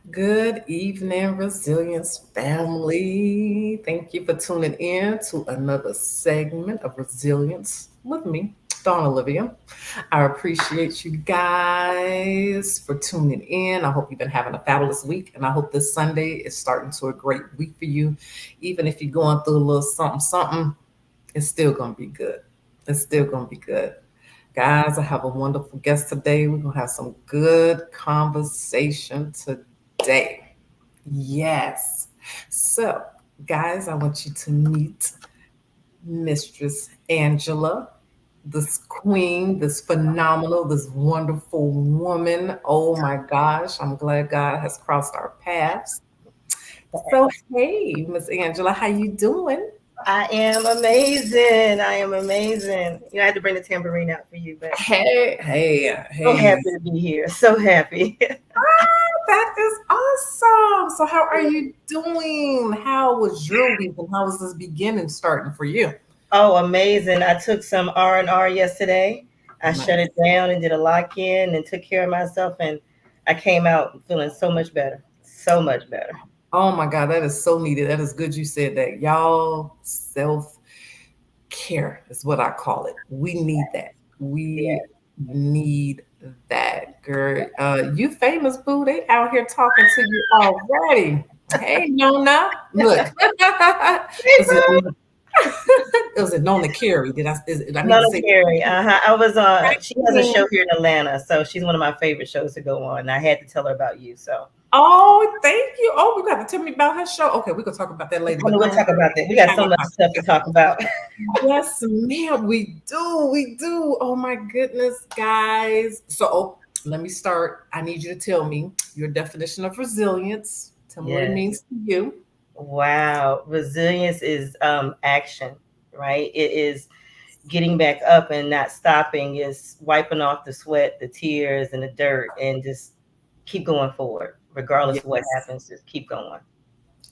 Good evening, Resilience family. Thank you for tuning in to another segment of Resilience with me, Dawn Olivia. I appreciate you guys for tuning in. I hope you've been having a fabulous week, and I hope this Sunday is starting to a great week for you. Even if you're going through a little something, something, it's still going to be good. It's still going to be good. Guys, I have a wonderful guest today. We're going to have some good conversation today. Yes. So, guys, I want you to meet Mistress Angela, this queen, this phenomenal, this wonderful woman. Oh my gosh, I'm glad God has crossed our paths. So, hey, Miss Angela, how you doing? I am amazing. I am amazing. I had to bring the tambourine out for you, but Hey, hey, so hey. happy to be here. So happy. That is awesome. So, how are you doing? How was your week, and how was this beginning starting for you? Oh, amazing. I took some R&R yesterday. I shut it Nice. down and did a lock in and took care of myself, and I came out feeling so much better. So much better. Oh my God, that is so needed. That is good you said that. Y'all, self care is what I call it. We need that. Yeah. We need that, girl. You famous boo. They out here talking to you already. Hey, Nona. Look. Hey, Is it boo. is it Nona Carey? Did I need to Nona say Carey. I was on. She has a that? show here in Atlanta, so she's one of my favorite shows to go on. I had to tell her about you, so Oh, thank you. Oh, we got to tell me about her show. Okay, we can talk about that later. But we'll no, talk about that. We we got have so our much time. stuff to talk about. Yes, ma'am. We do. We do. Oh my goodness, guys. So let me start. I need you to tell me your definition of resilience. Tell me what it Yes. means to you. Wow. Resilience is action, right? It is getting back up and not stopping, is wiping off the sweat, the tears, and the dirt, and just keep going forward, regardless of what Yes, happens. Just keep going.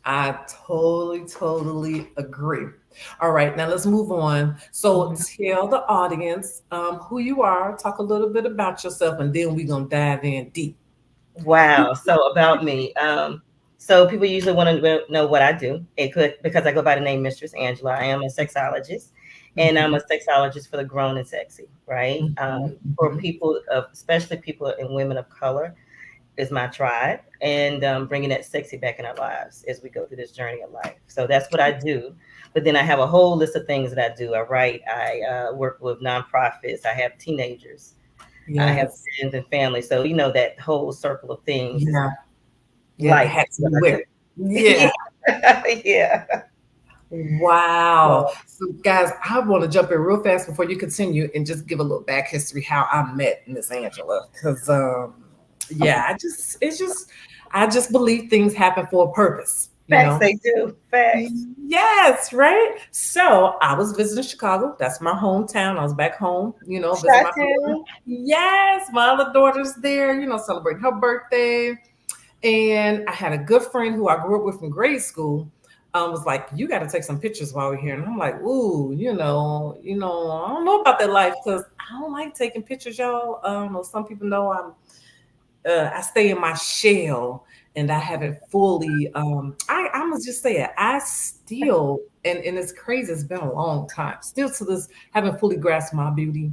I totally agree. All right, now let's move on. So Mhm. tell the audience who you are. Talk a little bit about yourself, and then we're gonna dive in deep. Wow. So about me. So people usually want to know what I do. It could because I go by the name Mistress Angela. I am a sexologist, and I'm a Mhm, sexologist for the grown and sexy, right? mhm, For mhm. people of, especially people and women of color, is my tribe, and bringing that sexy back in our lives as we go through this journey of life. So that's what I do. But then I have a whole list of things that I do. I write. I work with nonprofits. I have teenagers. I have Yes. friends and family. So that whole circle of things is Yeah. Yeah, the life. hats What you I wear. do. Yeah. Yeah. Wow. So, So, guys, I want to jump in real fast before you continue and just give a little back history how I met Miss Angela. Because, yeah, I just believe things happen for a purpose, you facts, know? they do. Facts. Yes, right. So I was visiting Chicago. That's my hometown. I was back home, visit Shot my baby. town. Yes, my other daughter's there, celebrating her birthday. And I had a good friend who I grew up with from grade school. Was like, you got to take some pictures while we're here. And I'm like, ooh, I don't know about that life because I don't like taking pictures, y'all. Some people know I stay in my shell and I haven't fully I'm gonna just say it. I still and it's crazy, it's been a long time. Still to this haven't fully grasped my beauty,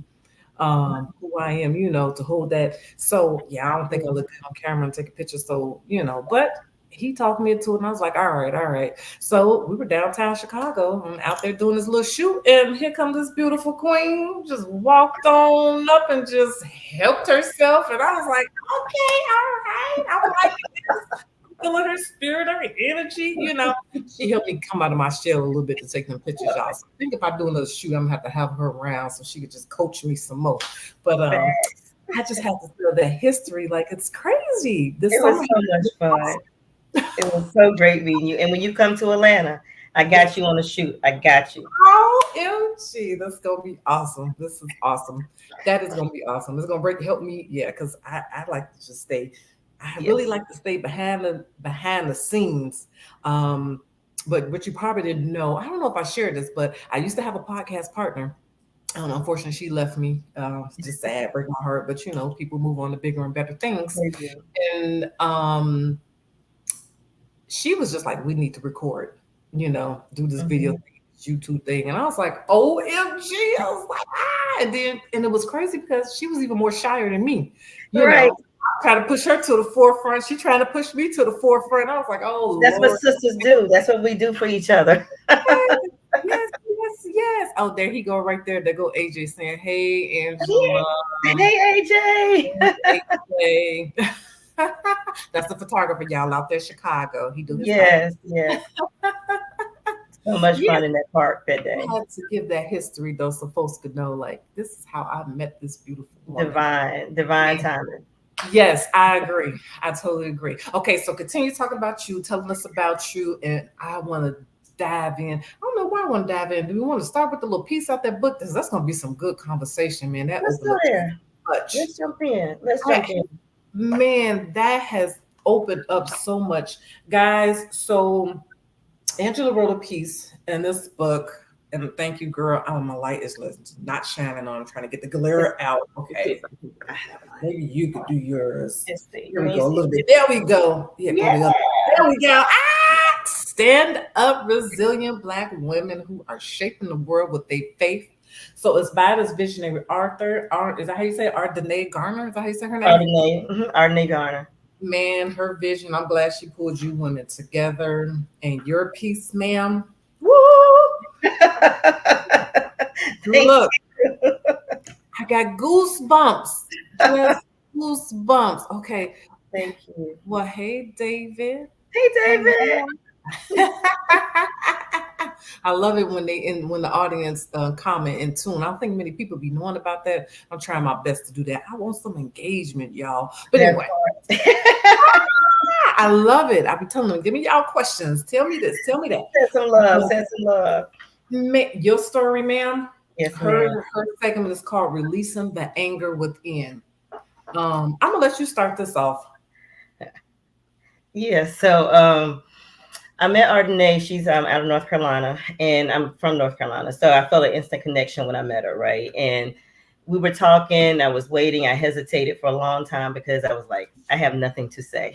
who I am, to hold that. So yeah, I don't think I look good on camera and take a picture. So, but he talked me into it and I was like, all right, all right. So we were downtown Chicago and out there doing this little shoot, and here comes this beautiful queen, just walked on up and just helped herself. And I was like, okay, all right, I'm liking this. I'm feeling her spirit, her energy. She helped me come out of my shell a little bit to take them pictures, y'all. So I think if I do another shoot, I'm gonna have her around so she could just coach me some more. But Facts. I just have to feel that history. Like it's crazy. This It was summer so much fun. It was so great meeting you. And when you come to Atlanta, I got you on the shoot. I got you. OMG, that's gonna be awesome. This is awesome. That is gonna be awesome. It's gonna help me, yeah, because I like to just stay. I really Yes. like to stay behind the scenes. Um, but what you probably didn't know, I don't know if I shared this, but I used to have a podcast partner. Unfortunately, she left me. It's just sad, break my heart. But people move on to bigger and better things. They do. And she was just like, we need to record, do this video Mhm. thing, this YouTube thing. And I was like, OMG. I was like, ah. And it was crazy because she was even more shyer than me, you Right. know. I tried to push her to the forefront. She trying to push me to the forefront. I was like, oh That's what Lord. sisters do. That's what we do for each other. Yes, yes, yes, yes. Oh, there he go right there. There go AJ saying, hey, Angela. Hey, AJ. AJ. That's the photographer, y'all, out there, Chicago. He do his thing. Yes, yes. So much Yeah, fun in that park that day. I had to give that history though, so folks could know, like, this is how I met this beautiful woman. Divine, divine And timing. yes, I agree. I totally agree. Okay, so continue talking about you, telling us about you, and I want to dive in. I don't know why I want to dive in. Do we want to start with the little piece out that book? Because that's going to be some good conversation, man. That Let's opened go up so there. much. Let's jump in. Let's I, jump in. man, that has opened up so much, guys. So Angela wrote a piece in this book, and thank you, girl. Oh, my light is not shining on. I'm trying to get the glare out. Okay, I have one. maybe you could do yours. Let's see. Here Let we me go. A see. little bit. There we go. Yeah, go Yeah. the other. There we go. Ah! Stand up, resilient Black women who are shaping the world with their faith. So it's by this visionary Arthur. Is that how you say it? Danae Garner? Is that how you say her name? Ardenae. Ardenae Garner. Man, her vision. I'm glad she pulled you women together. And your piece, ma'am. Woo! Thank Look, I got goosebumps. Just goosebumps. Okay. thank you. Well, hey, David. Hey, Hello. David. I love it when when the audience comment in tune. I don't think many people be knowing about that. I'm trying my best to do that. I want some engagement, y'all. But That anyway, part. I love it. I be telling them, give me y'all questions. Tell me this. Tell me that. Send some love. But, Send some love. your story, ma'am. Yes, ma'am. Her segment is called "Releasing the Anger Within." I'm gonna let you start this off. Yeah. So, I met Ardenae. She's out of North Carolina, and I'm from North Carolina. So I felt an instant connection when I met her, right? And we were talking. I was waiting. I hesitated for a long time because I was like, I have nothing to say,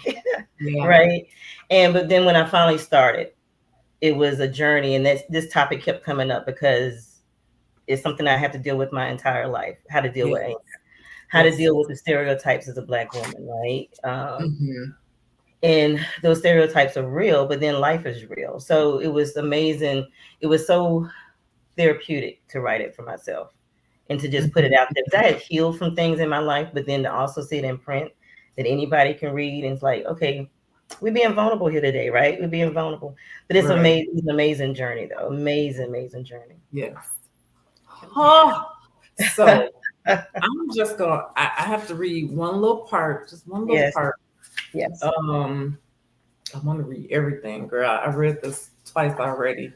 Yeah. right? But then when I finally started, it was a journey, and this topic kept coming up because it's something I have to deal with my entire life. How to deal Yes. with anger, how to Yes. deal with the stereotypes as a Black woman, right? Hmm. And those stereotypes are real, but then life is real. So it was amazing. It was so therapeutic to write it for myself and to just put it Hmm. out there. Because I had healed from things in my life, but then to also see it in print that anybody can read, and it's like, okay, we're being vulnerable here today, right? We're being vulnerable. But it's Right. amazing, it's an amazing journey though. Amazing, amazing journey. Yes. Oh, so I'm just gonna. I have to read one little part, just one little Yes, part. yes. Um, I want to read everything, girl. I read this twice already.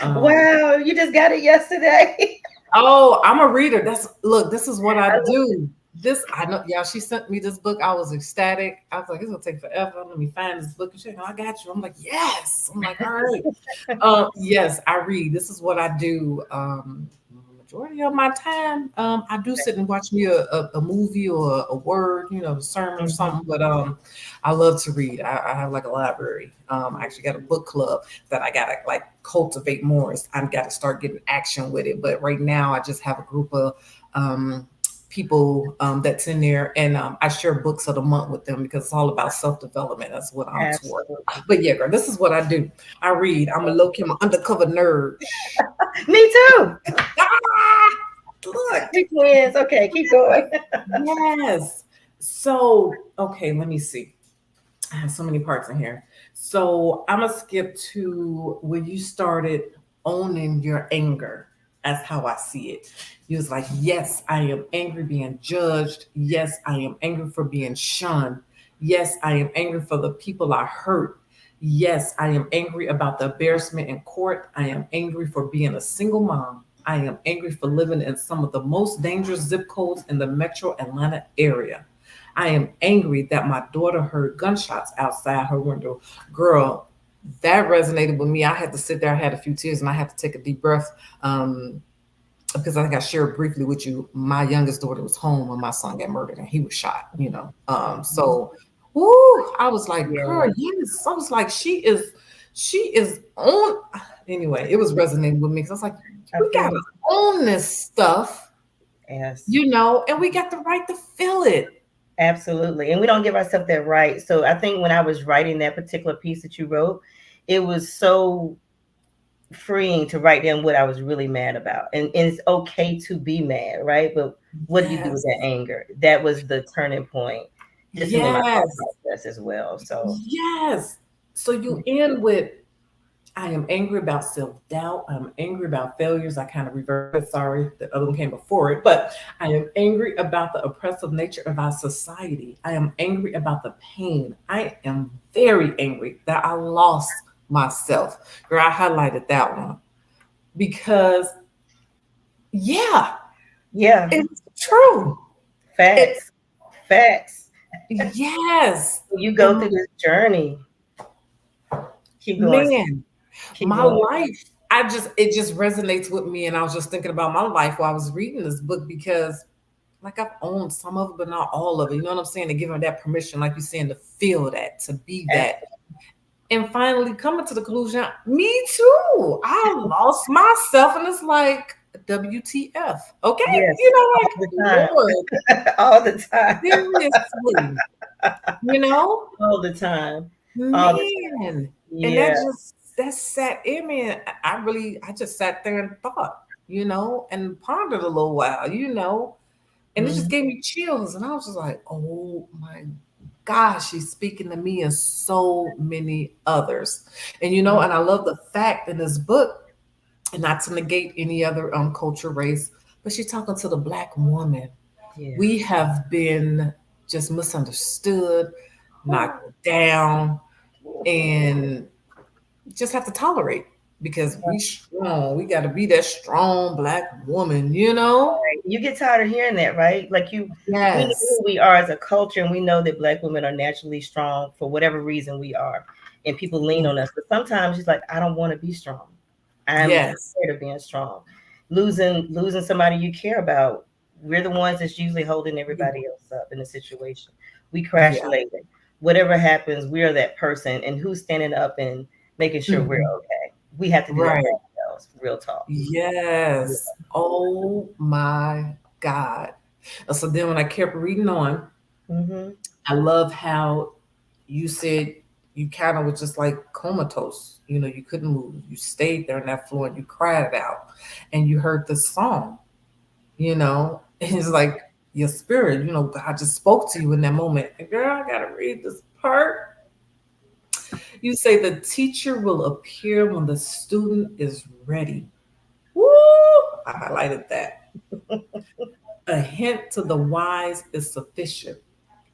Um, Wow, you just got it yesterday. oh, I'm a reader. Look. This is what I I love do. This I know, y'all. She sent me this book. I was ecstatic. I was like, it's gonna take forever. Let me find this book. And she's like, I got you. I'm like, yes. I'm like, all right. Yes, I read. This is what I do. Majority of my time, I do sit and watch me a movie or a word, a sermon or Mhm. something. But I love to read. I have like a library. I actually got a book club that I gotta like cultivate more. I've got to start getting action with it. But right now, I just have a group of people that's in there, and I share books of the month with them because it's all about self development. That's what I'm toward. Absolutely. But yeah, girl, this is what I do. I read. I'm a low key, I'm an undercover nerd. Me too. Ah, look. We twins. Okay, keep going. Yes. So, okay, let me see. I have so many parts in here. So I'm gonna skip to where you started owning your anger. That's how I see it. You was like, yes, I am angry being judged. Yes, I am angry for being shunned. Yes, I am angry for the people I hurt. Yes, I am angry about the embarrassment in court. I am angry for being a single mom. I am angry for living in some of the most dangerous zip codes in the metro Atlanta area. I am angry that my daughter heard gunshots outside her window. Girl, that resonated with me. I had to sit there, I had a few tears, and I had to take a deep breath. Because I think I shared briefly with you, my youngest daughter was home when my son got murdered and he was shot. So Woo, I was like, girl, Yeah, yes. I was like, she is on. Anyway, it was resonating with me because I was like, I we feel gotta you. own this stuff, Yes, and we got the right to feel it. absolutely. And we don't give ourselves that right. So I think when I was writing that particular piece that you wrote, it was so freeing to write down what I was really mad about. And it's okay to be mad, right? But what do you do with Yes, that anger? That was the turning point, just in my thought yes, process as well. So yes. So you end with, I am angry about self doubt. I'm angry about failures. I kind of reversed it. Sorry, the other one came before it. But I am angry about the oppressive nature of our society. I am angry about the pain. I am very angry that I lost myself. Girl, I highlighted that one because, yeah, yeah, it's true. It's, facts, facts. yes. You go And through this journey. Keep going, sis. man, Keep my going. life, it just resonates with me. And I was just thinking about my life while I was reading this book because, like, I've owned some of it, but not all of it. You know what I'm saying? To give them that permission, like you're saying, to feel that, to be that. And finally coming to the conclusion, me too. I lost myself. And it's like, WTF. Okay. Yes, all Like, the time, Lord, all the time, seriously, you know? all the time, all the time. Man. And Yeah. that sat in me. And I just sat there and thought, and pondered a little while, and it just Mhm. gave me chills. And I was just like, oh my gosh, she's speaking to me and so many others. And I love the fact in this book, and not to negate any other culture, race, but she's talking to the Black woman. Yeah. We have been just misunderstood, knocked down, and just have to tolerate because we strong. We got to be that strong Black woman. You get tired of hearing that, right? Like we know Yes. who we are as a culture, and we know that Black women are naturally strong for whatever reason we are, and people lean on us. But sometimes it's like, I don't want to be strong. I'm Yes. tired of being strong. Losing somebody you care about. We're the ones that's usually holding everybody else up in the situation. We crash Yeah. later. Whatever happens, we are that person, and who's standing up and making sure we're Mhm. okay. We have to do that for Right. ourselves. Real talk. Yeah. Yes. Oh my God. So then when I kept reading on, Mm-hmm. I love how you said you kind of was just like comatose. You couldn't move. You stayed there on that floor and you cried it out. And you heard the song, and it's like your spirit, God just spoke to you in that moment. And girl, I gotta read this part. You say the teacher will appear when the student is ready. Woo! I highlighted that. A hint to the wise is sufficient.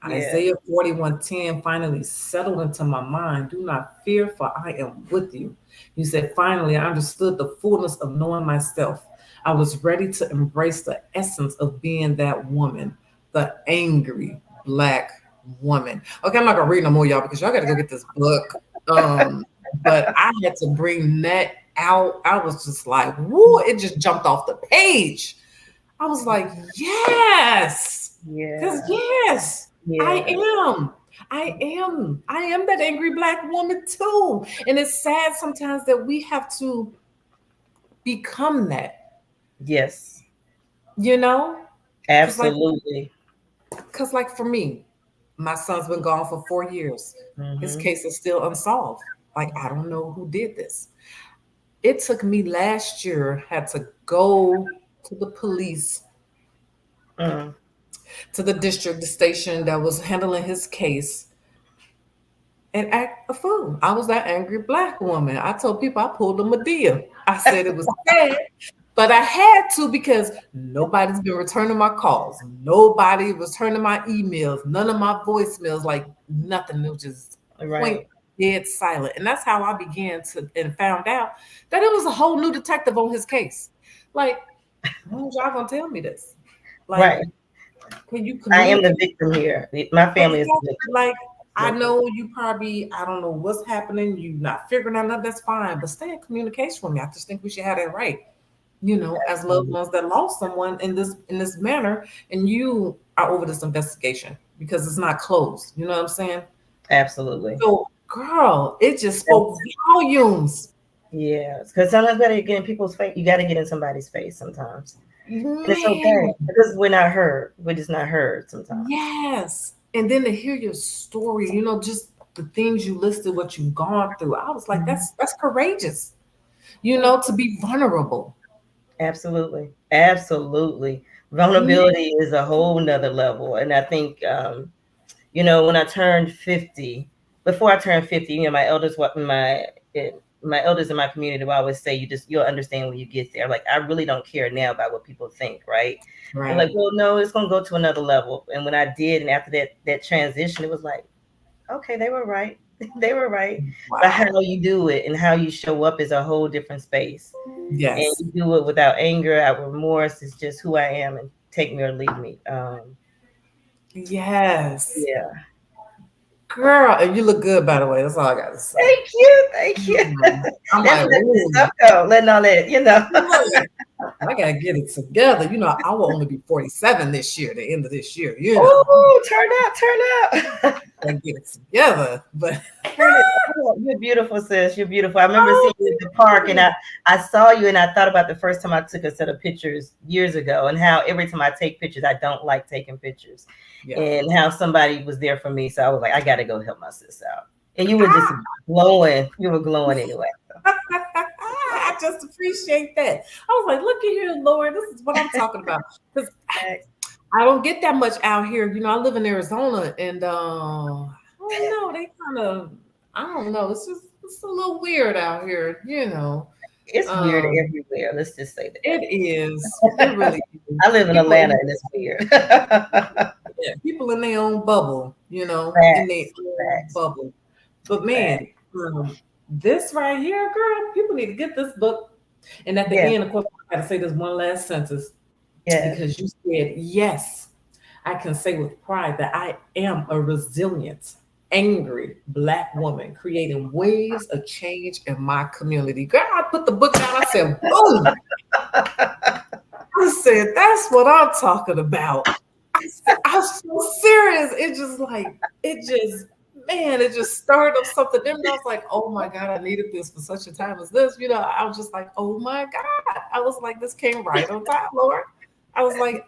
Yeah. Isaiah 41:10 finally settled into my mind. Do not fear, for I am with you. You said, finally, I understood the fullness of knowing myself. I was ready to embrace the essence of being that woman, the angry Black woman. Okay, I'm not gonna read no more, y'all, because y'all gotta go get this book. But I had to bring that out. I was just like, woo, it just jumped off the page. I was like, yes, because Yeah. yes, I Yeah. am. I am that angry Black woman too. And it's sad sometimes that we have to become that, Yes. you know? Cause like Absolutely. cause like for me, my son's been gone for 4 years. His Mm-hmm. case is still unsolved. Like I don't know who did this. It took me last year, had to go to the police, Mm. to the district, the station that was handling his case and act a fool. I was that angry Black woman. I told people I pulled a Medea. I said it was sad, but I had to because nobody's been returning my calls. Nobody was returning my emails. None of my voicemails, like nothing. It was just point Right. dead silent. And that's how I began to and found out that it was a whole new detective on his case. Like, when's y'all gonna tell me this? Like, Right. can you I am the communicate? victim here. My family is the Exactly. victim. Like, I Real quick. know you probably, I don't know what's happening. You not figuring out nothing. That's fine, but stay in communication with me. I just think we should have that right. as loved ones that lost someone in this manner, and you are over this investigation because it's not closed. You know what I'm saying? Absolutely. So, girl, it just spoke volumes. Yeah, because sometimes you gotta get in people's face. You gotta get in somebody's face sometimes, and it's okay Man, because we're not heard. We're just not heard sometimes. yes. And then to hear your story, just the things you listed, what you've gone through, I was like, Mhm. that's courageous, Thank to be vulnerable. Absolutely. Absolutely. Man, Vulnerability is a whole nother level. And I think, when I turned 50, before I turned 50, my elders, my elders in my community will always say, you'll understand when you get there. Like, I really don't care now about what people think. Right. They're right. like, well, no, it's going to go to another level. And when I did, and after that transition, it was like, okay, they were right. They were right. But how Wow. you do it and how you show up is a whole different space, and Yes. you do it without anger, without remorse. It's just who I am, and take me or leave me. Yes. Yeah. Girl, and you look good, by the way. That's all I got to say. Thank you. Thank you. I'm That's like, letting this ooh, stuff go, letting all that. look, I gotta get it together. I will only be 47 this year, the end of this year. Oh, turn out. Gotta get it together. But Turn it. Oh, you're beautiful, sis. You're beautiful. I remember seeing you at the park, and I saw you, and I thought about the first time I took a set of pictures years ago, and how every time I take pictures, I don't like taking pictures, yeah. and how somebody was there for me. So I was like, I got to go help my sis out. And you were just glowing. You were glowing anyway. I just appreciate that. I was like, look at here, Lord. This is what I'm talking about. Because Thanks. I don't get that much out here. I live in Arizona, and I don't know. They kind of, I don't know. It's a little weird out here. It's weird Um, everywhere. Let's just say it that. is. It really is. I live in People Atlanta, in and it's weird. Yeah, people in their own bubble, in their Facts. own Facts. bubble. But Facts. man, this right here, girl, people need to get this book. And at the Yeah. end, of course, I got to say this one last sentence Yes. because you said, yes, I can say with pride that I am a resilient, angry Black woman creating waves of change in my community. Girl, I put the book down. I said, boom. I said, that's what I'm talking about. I'm so serious. It just stirred up something different. I was like, oh my God, I needed this for such a time as this. I was just like, oh my God. I was like, this came right on time, Lord. I was like,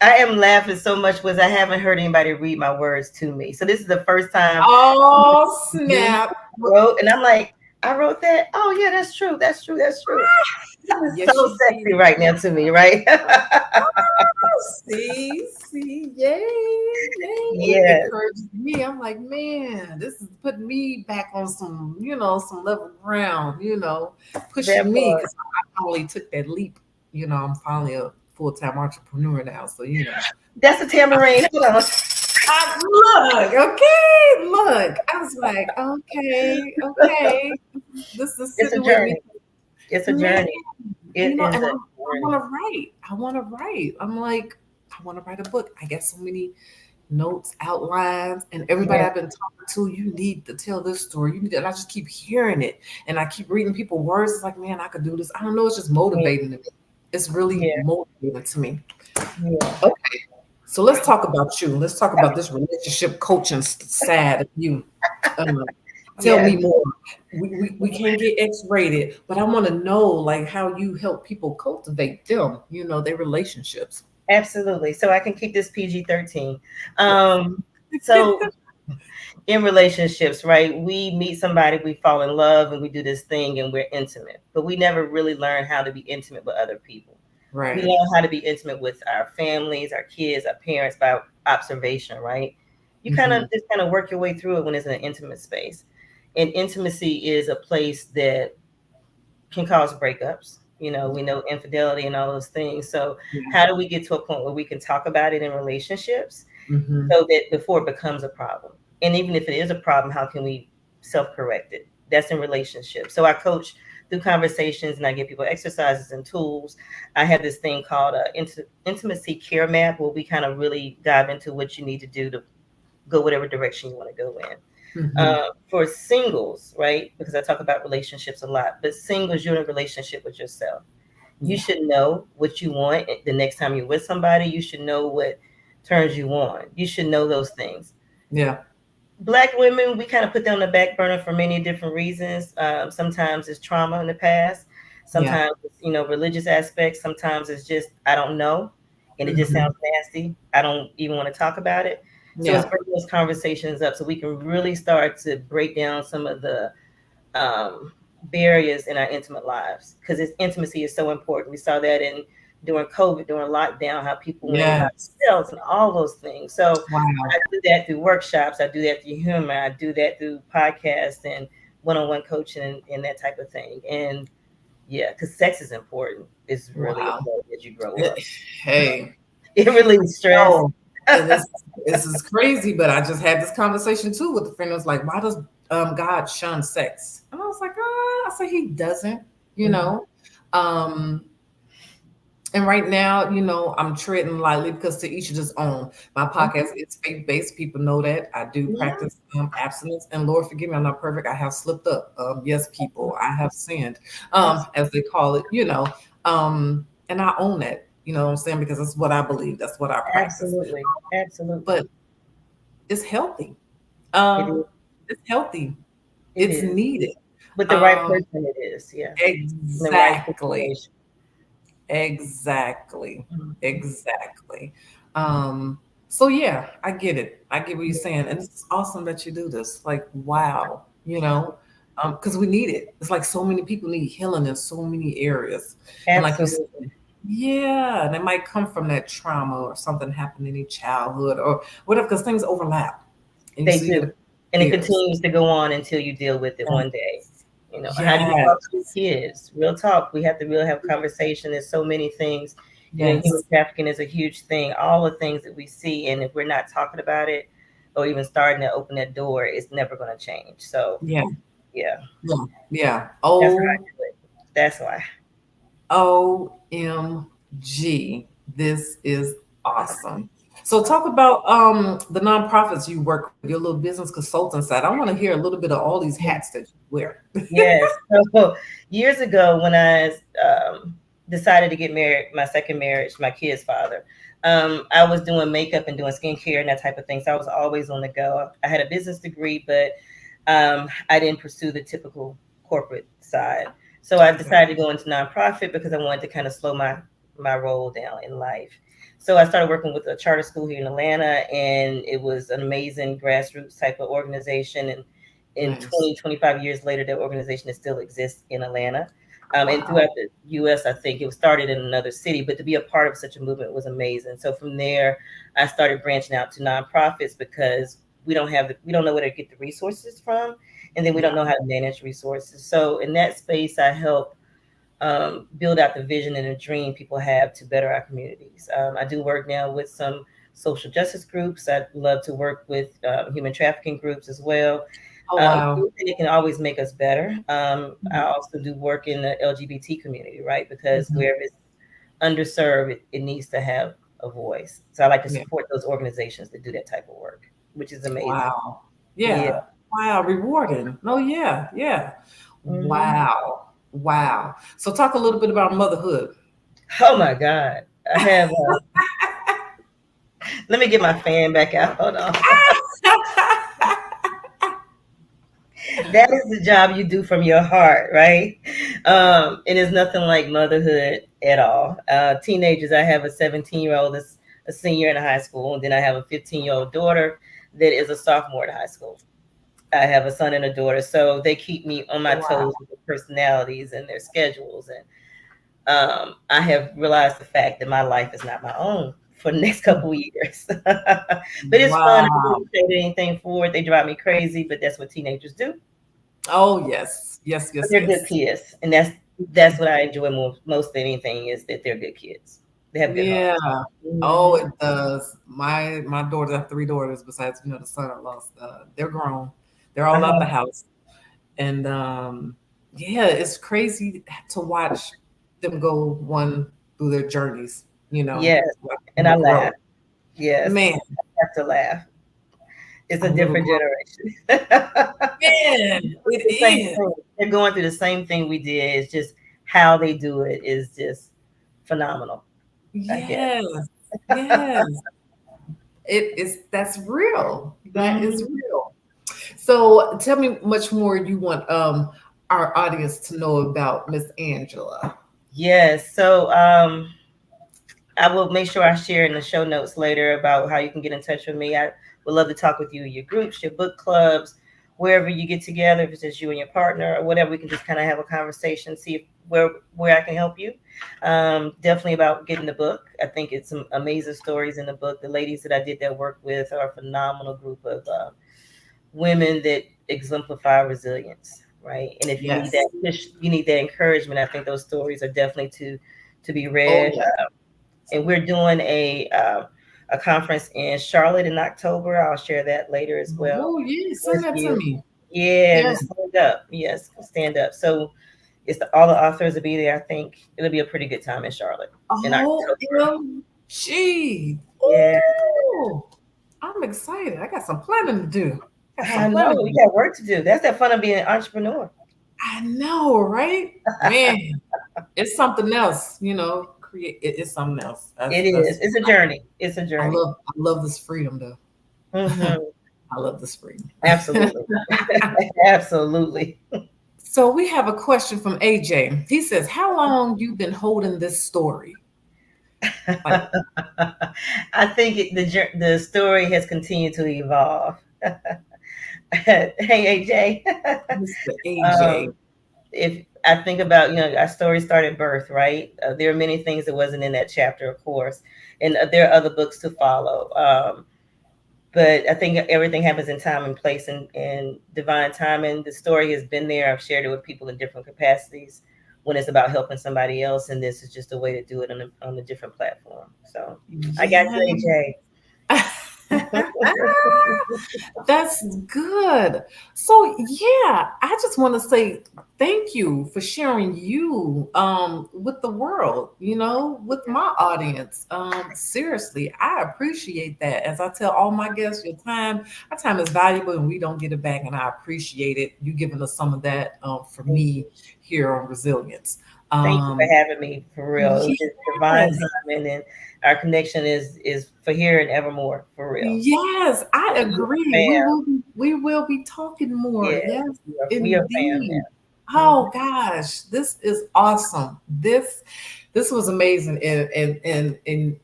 I am laughing so much because I haven't heard anybody read my words to me. So this is the first time oh you snap. wrote, and I'm like, I wrote that. Oh yeah, that's true. That's true. That's true. This is Yes, so you sexy did. right now to me, right? See, yay, yay. It Yes, encourages me. I'm like, man, this is putting me back on some level ground, that pushing me part. because I finally took that leap. I'm finally a full-time entrepreneur now. So, That's a tambourine. Hold on. look. I was like, okay. This is It's a sitting with me. journey. It's a Man, journey. It is and a I want journey. to write. I want to write. I'm like, I want to write a book. I get so many notes, outlines, and everybody Yeah. I've been talking to, you need to tell this story. You need to, and I just keep hearing it. And I keep reading people words. It's like, man, I could do this. I don't know. It's just Yeah. motivating to me. It's really Yeah. motivating to me. Yeah. Okay. So let's talk about you. Let's talk about this relationship coaching side of you. Um, tell Yes. me more. We can't get X-rated, but I want to know like how you help people cultivate them, their relationships. Absolutely. So I can keep this PG-13. Yes. So in relationships, right? We meet somebody, we fall in love, and we do this thing, and we're intimate, but we never really learn how to be intimate with other people. We Right. learn how to be intimate with our families, our kids, our parents by observation, right? You kind of Hmm. just kind of work your way through it when it's an intimate space. And intimacy is a place that can cause breakups. We know infidelity and all those things. So, Yeah. how do we get to a point where we can talk about it in relationships Hmm. so that before it becomes a problem? And even if it is a problem, how can we self correct it? That's in relationships. So, I coach through conversations and I give people exercises and tools. I have this thing called intimacy care map where we kind of really dive into what you need to do to go whatever direction you want to go in. Hmm. For singles, right? Because I talk about relationships a lot, but singles, you're in a relationship with yourself. You Yeah. should know what you want the next time you're with somebody. You should know what turns you on. You should know those things. Yeah. Black women, we kind of put them on the back burner for many different reasons. Sometimes it's trauma in the past. Yeah. Sometimes it's, religious aspects. Sometimes it's just, I don't know. And it just Hmm. sounds nasty. I don't even want to talk about it. So it's Yeah. bringing those conversations up so we can really start to break down some of the um, barriers in our intimate lives, because intimacy is so important. We saw that in during COVID, during lockdown, how people went by Yes. themselves and all those things. So I Wow. do that through workshops. I do that through humor. I do that through podcasts and one-on-one coaching and that type of thing. And yeah, because sex is important. It's really Wow. important as you grow Eh, up. Hey, It relieves stress. no, and this is crazy, but I just had this conversation too with a friend. Who was like, "Why does God shun sex?" And I was like, I said He doesn't. You Mhm. know, um, and right now, I'm treading lightly because to each of his own. My podcast Mhm. is faith based. People know that I do Yeah, practice abstinence, and Lord forgive me, I'm not perfect. I have slipped up. Yes, people, I have sinned, as they call it. And I own that. You know what I'm saying? Because that's what I believe. That's what I practice. absolutely, absolutely. But it's healthy. It is. Um, it's healthy. It It's is. needed. With the right Um, person, it is. Yeah, in the right exactly. situation. Exactly. Mhm. Exactly. Um, so yeah, I get it. I get what you're saying. And it's awesome that you do this. Like, wow, because we need it. It's like so many people need healing in so many areas. And like you said, Absolutely. yeah, and it might come from that trauma or something happened in your childhood or whatever, because things overlap. And They so you do. get And it years. continues to go on until you deal with it one day. How do you talk to your Yes. kids? Real talk. We have to really have conversation. There's so many things. Human Yes. trafficking is a huge thing. All the things that we see, and if we're not talking about it or even starting to open that door, it's never going to change. So, Yeah. yeah, Yeah. Yeah. that's how I do it. That's why. OMG. This is awesome. So talk about the nonprofits you work with, your little business consultant side. I want to hear a little bit of all these hats that you wear. Yes. So years ago, when I decided to get married, my second marriage, my kid's father, I was doing makeup and doing skincare and that type of thing. So I was always on the go. I had a business degree, but I didn't pursue the typical corporate side. So I Okay. decided to go into nonprofit because I wanted to kind of slow my roll down in life. So I started working with a charter school here in Atlanta, and it was an amazing grassroots type of organization. And in Nice. 25 years later, that organization still exists in Atlanta. And Wow. throughout the US, I think it was started in another city, but to be a part of such a movement was amazing. So from there, I started branching out to nonprofits because we don't know where to get the resources from, and then we don't Yeah. know how to manage resources. So in that space, I help build out the vision and the dream people have to better our communities. I do work now with some social justice groups. I'd love to work with human trafficking groups as well. Oh wow. Anything that can always make us better. I Mhm. also do work in the LGBT community, right? Because Mhm. where it's underserved, it needs to have a voice. So I like to Yeah. support those organizations that do that type of work, which is amazing. Wow. Yeah. Yeah. Wow. Rewarding. Oh yeah. Yeah. Hmm. Wow. Wow. So talk a little bit about motherhood. Oh my God. I have, let me get my fan back out. Hold on. That is the job you do from your heart, right? And it's nothing like motherhood at all. Teenagers, I have a 17-year-old that's a senior in high school, and then I have a 15-year-old daughter that is a sophomore in high school. I have a son and a daughter, so they keep me on my Wow. toes with their personalities and their schedules. And I have realized the fact that my life is not my own for the next couple of years. But it's fun. I Wow. wouldn't say anything for it. They drive me crazy, but that's what teenagers do. Oh yes. Yes, But yes, they're good yes. kids, and that's what I enjoy most than anything is that they're good kids. They have good Yeah. hearts. Oh, Hmm. it does. My daughters, I have three daughters besides, the son I lost. They're grown. They're all out the Uh-huh. house. And yeah, it's crazy to watch them go one through their journeys, Yes, watch and them I grow. laugh. Yes, Man, I have to laugh. It's I a love a different grown generation. man. It The same is. thing. They're going through the same thing we did. It's just how they do it is just phenomenal, I guess. Yes. Yes. It is. That's real. That is Mhm. real. So tell me much more you want our audience to know about Miss Angela. Yes. So I will make sure I share in the show notes later about how you can get in touch with me. I would love to talk with you, your groups, your book clubs, wherever you get together, if it's just you and your partner or whatever. We can just kind of have a conversation, see if, where I can help you. Definitely about getting the book. I think it's some amazing stories in the book. The ladies that I did that work with are a phenomenal group of women that exemplify resilience, right? And if you need that Yes. push, you need that encouragement. I think those stories are definitely to be Oh read. yeah. And we're doing a conference in Charlotte in October. I'll share that later as well Oh yeah. Send with that to you. me. Yeah, Yeah. the stand up. Yes, stand up. So all the authors will be there. I think it'll be a pretty good time in Charlotte in October. OMG. Yeah, Ooh. I'm excited. I got some planning to do. Got some I planning know to we do. got work to do. That's the fun of being an entrepreneur. I know, right? Man, it's something else, create it's something else. It is. That's It's a journey. It's a journey. I love this freedom though. Hmm. I love this freedom. Absolutely. Absolutely. So we have a question from AJ. He says, "How long you been holding this story?" Like I think the story has continued to evolve. Hey AJ. Mr. AJ. um, if I think about, our story started birth, right? There are many things that wasn't in that chapter, of course, and there are other books to follow. But I think everything happens in time and place and divine timing. The story has been there. I've shared it with people in different capacities when it's about helping somebody else, and this is just a way to do it on a different platform. So I got Yeah. you, AJ. That's good. So yeah, I just want to say thank you for sharing you with the world, with my audience. Seriously, I appreciate that. As I tell all my guests, our time is valuable and we don't get it back, and I appreciate it. You giving us some of that for Thank me you. here on resilience. Thank you for Um having me, for real. It was just divine yes. timing, and our connection is for here and evermore, for real. Yes, I And we are agree. fam. We will be talking more. Yes, Yes, we are fam indeed. now. Oh gosh, this is awesome. This was amazing. And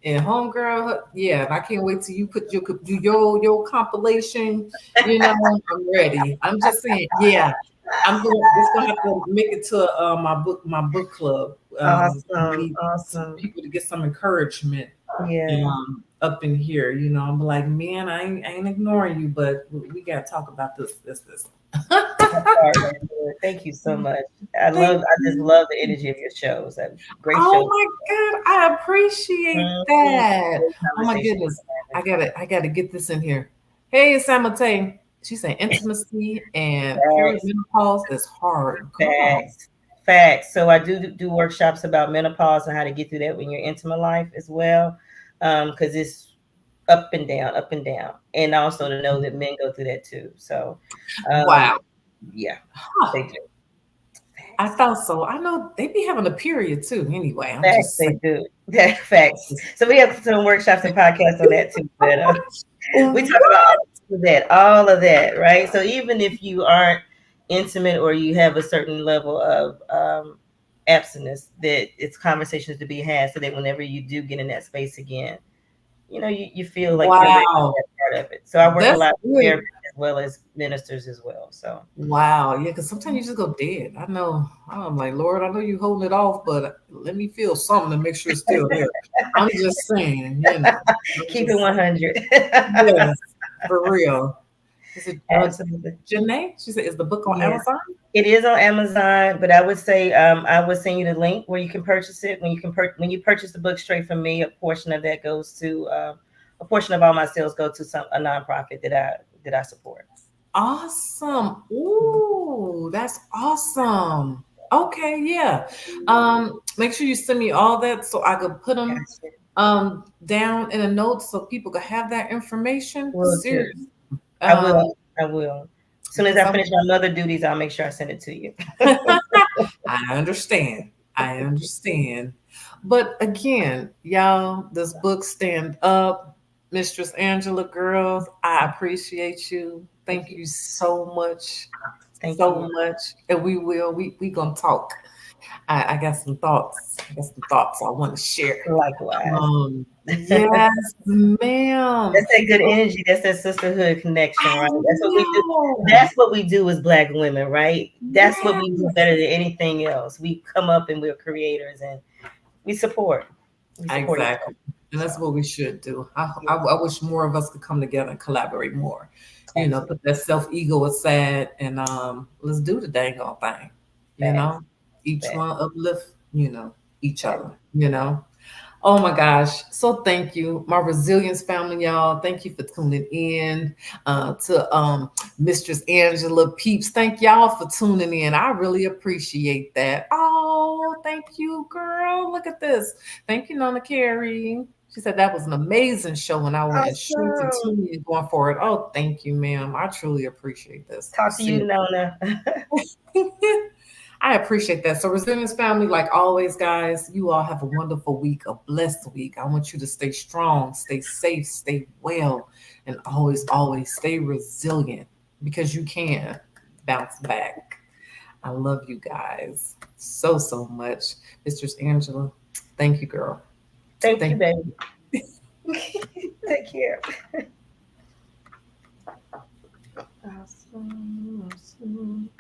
homegirl, yeah, and I can't wait till you do your compilation. I'm ready. I'm just saying, yeah. It's gonna have to make it to my book club. I Awesome, need some awesome. people to get some encouragement Yeah. up in here. I'm like, man, I ain't ignoring you, but we gotta talk about this. That part right there. Thank you so much. Thank I just you. love the energy of your shows. Great Oh shows. my God, I appreciate Mhm. that. Great Oh my conversation goodness, we're I gotta get this in here. Hey, Samate, she said intimacy and having. perimenopause is hard. Girl, Facts. Facts. So I do workshops about menopause and how to get through that in your intimate life as well. Because it's up and down. And also to know that men go through that too. So um, wow. yeah, Huh. they do. I Facts. thought so. I know they be having a period too. Anyway, I'm Facts, just they saying. do. That facts. So we have some workshops and podcasts on that too. But we talk about What? all of that, right? So even if you aren't intimate or you have a certain level of abstinence, that it's conversations to be had, so that whenever you do get in that space again, you feel like you're ready for Wow. that part of it. So I work a That's lot with good. therapists as well as ministers as well. So Wow. Yeah, because sometimes you just go dead. I know. I'm like, Lord, I know you holding it off, but let me feel something to make sure it's still there. I'm just saying. I'm keep it just 100. yes, for real. Is it Absolutely. Janae? She said, is the book on Yeah. Amazon? It is on Amazon, but I would say I would send you the link where you can purchase it. When you purchase the book straight from me, a portion of that goes to a portion of all my sales go to a nonprofit that I support. Awesome. Ooh, that's awesome. Okay, yeah. Make sure you send me all that so I could put them Gotcha. down in a note so people could have that information. Will do. Seriously. I Um, will. I will. As soon as I some finish my mother duties, I'll make sure I send it to you. I understand. I understand. But again, y'all, this book stand up. Mistress Angela, girls, I appreciate you. Thank Thank you. you so much. Thank you. So much. And we will. We gonna talk. I got some thoughts. I got some thoughts I want to share. Likewise. Yes, ma'am. That's that good energy. That's that sisterhood connection, I right? That's what we do. know. That's what we do as Black women, right? That's what we do Yes. better than anything else. We come up and we're creators and we support. We support each Exactly. other. And that's So, what we should do. yeah, I wish more of us could come together and collaborate more. absolutely. Put that self ego aside and let's do the dang on thing. You Facts. know, each Facts. one uplift, each Facts. other. Oh my gosh. So thank you, my resilience family, y'all. Thank you for tuning in to Mistress Angela Peeps. Thank y'all for tuning in. I really appreciate that. Oh, thank you, girl. Look at this. Thank you, Nona Carey. She said that was an amazing show and I went straight to Awesome. tuning and going for it. Oh, thank you, ma'am. I truly appreciate this. Talk to you, Nona. I appreciate that. So, Resilience family, like always, guys, you all have a wonderful week, a blessed week. I want you to stay strong, stay safe, stay well, and always, always stay resilient because you can bounce back. I love you guys so, so much. Mistress Angela, thank you, girl. Thank you, Thank baby. Take care. Awesome. Awesome.